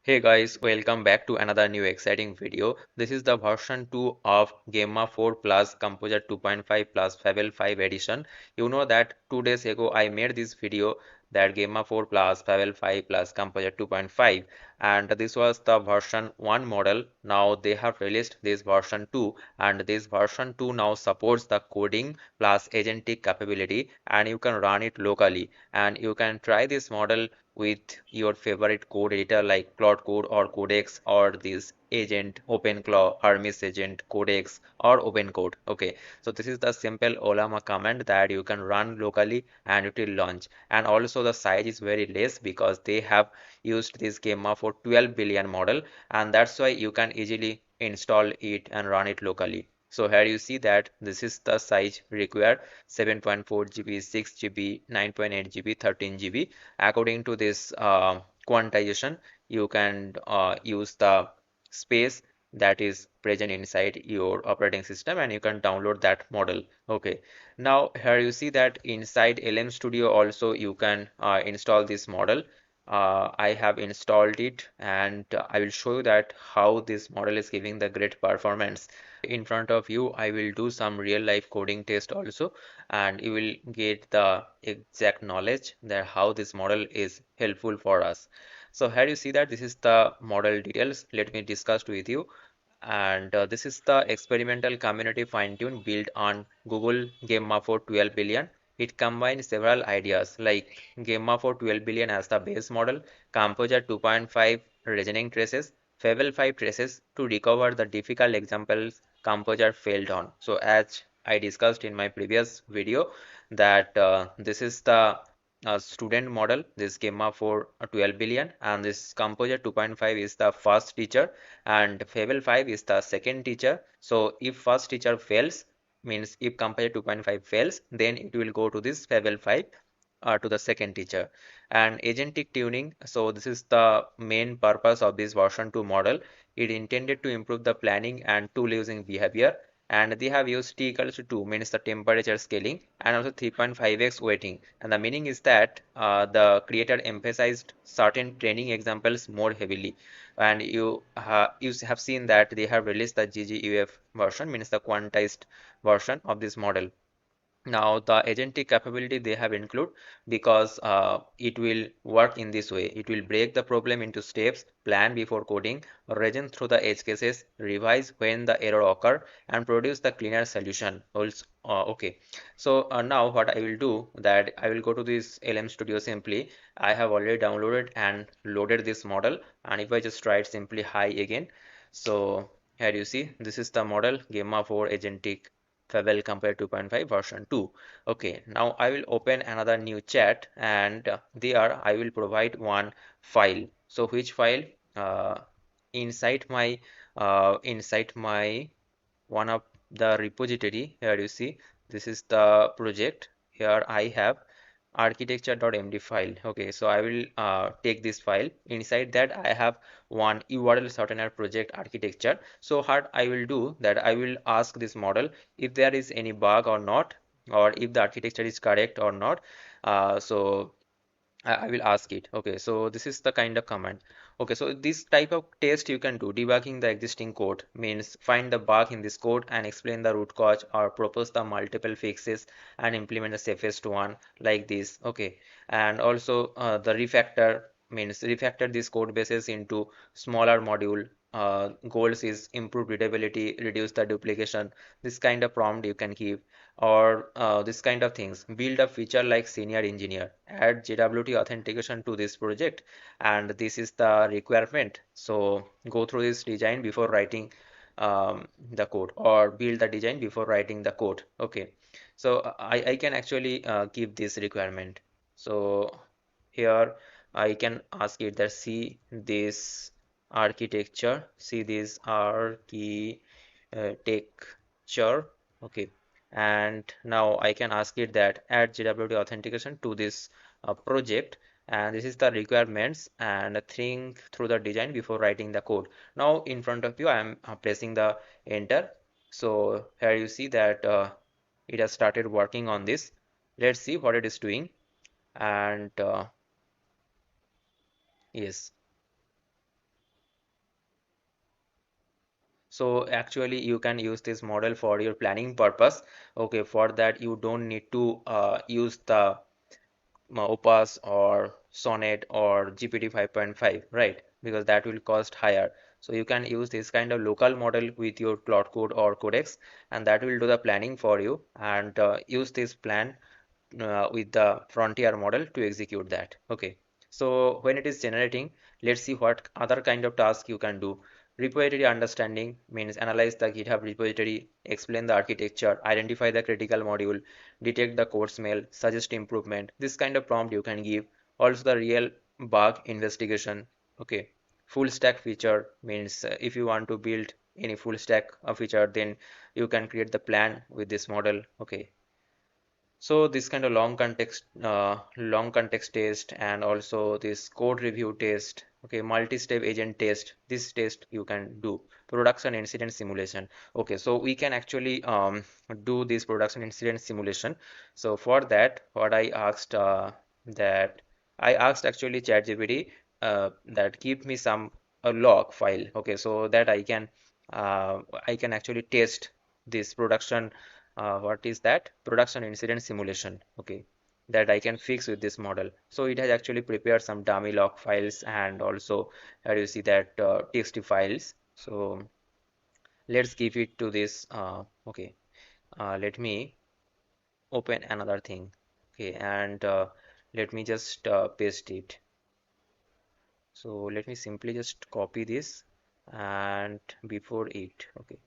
Hey guys, welcome back to another new exciting video. This is the version 2 of Gemma 4 plus Composer 2.5 plus Fable 5 edition. You know that 2 days ago I made this video that Gemma 4 plus Fable 5 plus Composer 2.5, and this was the version 1 model. Now they have released this version 2, and this version 2 now supports the coding plus agentic capability, and you can run it locally, and you can try this model with your favorite code editor like Cloud Code or Codex or this agent OpenClaw, Hermes agent, Codex or OpenCode. Okay, so this is the simple Olama command that you can run locally and it will launch. And also the size is very less because they have used this Gemma for 12 billion model, and that's why you can easily install it and run it locally. So here you see that this is the size required: 7.4 GB, 6 GB, 9.8 GB, 13 GB. According to this quantization, you can use the space that is present inside your operating system, and you can download that model. Okay, now here you see that inside LM Studio also you can install this model. I have installed it, and I will show you that how this model is giving the great performance. In front of you, I will do some real life coding test also, and you will get the exact knowledge that how this model is helpful for us. So here you see that this is the model details. Let me discuss with you. And this is the experimental community fine-tune built on Google Gemma for 12 billion. It combines several ideas like Gemma for 12 billion as the base model, Composer 2.5 reasoning traces, Fable 5 traces to recover the difficult examples Composer failed on. So as I discussed in my previous video, that this is the student model, this Gemma for 12 billion, and this Composer 2.5 is the first teacher, and Fable 5 is the second teacher. So if first teacher fails, means if Composer 2.5 fails, then it will go to this Fable 5 to the second teacher. And agentic tuning, so this is the main purpose of this version 2 model. It intended to improve the planning and tool using behavior, and they have used t equals to 2, means the temperature scaling, and also 3.5x weighting. And the meaning is that the creator emphasized certain training examples more heavily. And you have seen that they have released the GGUF version, means the quantized version of this model. Now the agentic capability they have include, because it will work in this way. It will break the problem into steps, plan before coding, reason through the edge cases, revise when the error occur, and produce the cleaner solution. Also, okay. So now what I will do, that I will go to this LM Studio simply. I have already downloaded and loaded this model, and if I just try it simply hi again, so here you see this is the model Gemma 4 agentic Fable compared 2.5 version 2. Okay, now I will open another new chat, and there I will provide one file. So which file? Uh, inside my one of the repository, here you see this is the project. Here I have architecture.md file. Okay, so I will take this file. Inside that I have one URL shortener project architecture. So what I will do, that I will ask this model if there is any bug or not, or if the architecture is correct or not. So I will ask it. Okay, so this is the kind of command. Okay, so this type of test you can do. Debugging the existing code means find the bug in this code and explain the root cause, or propose the multiple fixes and implement the safest one, like this. Okay, and also the refactor means refactor this code bases into smaller module. Goals is improve readability, reduce the duplication. This kind of prompt you can give, or this kind of things. Build a feature like senior engineer, add JWT authentication to this project, and this is the requirement. So go through this design before writing the code, or build the design before writing the code. Okay, so I can actually give this requirement. So here I can ask it that see this architecture, see this architecture. Okay, and now I can ask it that add JWT authentication to this project, and this is the requirements, and think through the design before writing the code. Now in front of you I am pressing the enter. So here you see that it has started working on this. Let's see what it is doing. And yes, So actually you can use this model for your planning purpose. Okay, for that you don't need to use the Opus or Sonnet or GPT 5.5, right? Because that will cost higher. So you can use this kind of local model with your Cloud Code or Codex, and that will do the planning for you, and use this plan with the frontier model to execute that. Okay. So when it is generating, let's see what other kind of task you can do. Repository understanding means analyze the GitHub repository, explain the architecture, identify the critical module, detect the code smell, suggest improvement. This kind of prompt you can give. Also the real bug investigation. Okay. Full stack feature means if you want to build any full stack feature, then you can create the plan with this model. Okay. So this kind of long context test, and also this code review test, okay, multi-step agent test. This test you can do. Production incident simulation. Okay, so we can actually do this production incident simulation. So for that, what I asked actually ChatGPT that give me some a log file. Okay, so that I can actually test this production what is that production incident simulation, okay, that I can fix with this model. So it has actually prepared some dummy log files, and also here you see that txt files. So let's give it to this okay, let me open another thing, okay, and let me just paste it. So let me simply just copy this and before it, okay,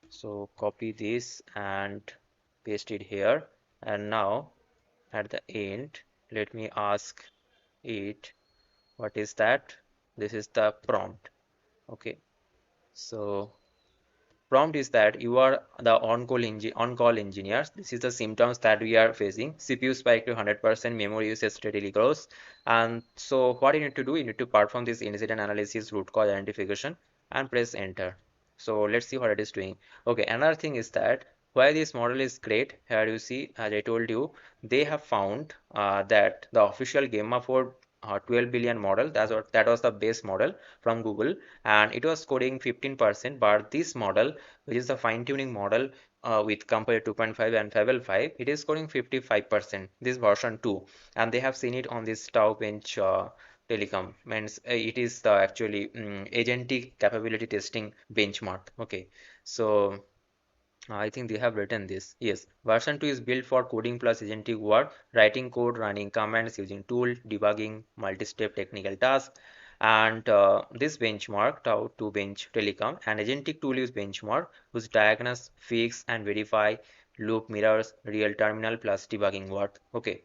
so copy this and paste it here, and now at the end let me ask it what is that. This is the prompt, okay. So prompt is that you are the on-call engineers. This is the symptoms that we are facing. CPU spike to 100%, memory usage steadily grows. And so what you need to do, you need to perform this incident analysis, root cause identification, and press enter. So let's see what it is doing. Okay, another thing is that why this model is great. Here you see, as I told you, they have found that the official Gemma for 12 billion model, that was the base model from Google, and it was scoring 15%, but this model, which is the fine-tuning model with Composer 2.5 and Fable 5, it is scoring 55%, this version 2, and they have seen it on this Tau bench telecom, means it is the actually agentic capability testing benchmark. Okay, so I think they have written this. Yes, version 2 is built for coding plus agentic work, writing code, running commands, using tool, debugging, multi-step technical tasks. And this benchmark, Tau 2 bench telecom, and agentic tool use benchmark, whose diagnose, fix, and verify loop mirrors real terminal plus debugging work. Okay,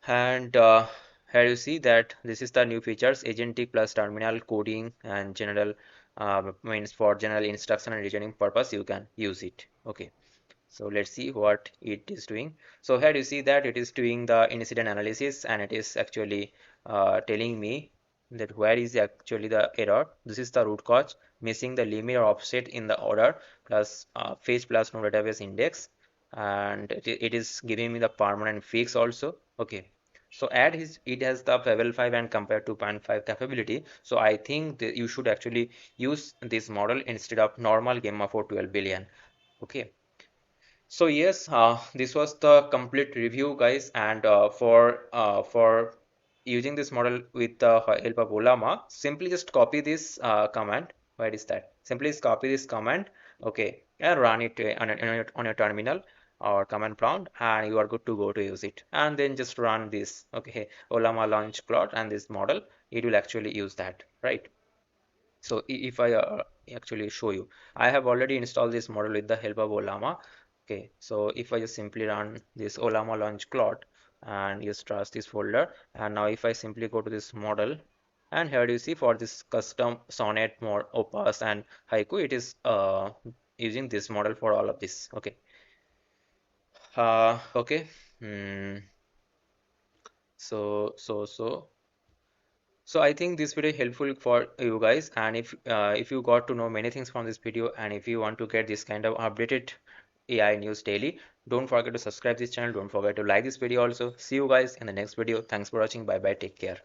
and here you see that this is the new features agentic plus terminal coding and general means for general instruction and reasoning purpose you can use it. Okay, so let's see what it is doing. So here you see that it is doing the incident analysis, and it is actually telling me that where is actually the error. This is the root cause, missing the limit or offset in the order plus fetch plus no database index, and it is giving me the permanent fix also. Okay, so it has the Fable 5 and compared to 0.5 capability. So I think that you should actually use this model instead of normal Gemma for 12 billion. Okay. So yes, this was the complete review, guys, and for using this model with the help of Olama, simply just copy this command. Where is that? Simply just copy this command, okay, and run it on your terminal or command prompt, and you are good to go to use it. And then just run this, okay, Olama launch Claude and this model. It will actually use that, right? So if I actually show you, I have already installed this model with the help of Olama. Okay, so if I just simply run this Olama launch Claude and just trust this folder, and now if I simply go to this model, and here you see for this custom Sonnet more Opus and Haiku, it is using this model for all of this. Okay, okay. Hmm. So so I think this video helpful for you guys, and if you got to know many things from this video, and if you want to get this kind of updated AI news daily, don't forget to subscribe this channel. Don't forget to like this video also. See you guys in the next video. Thanks for watching. Bye bye. Take care.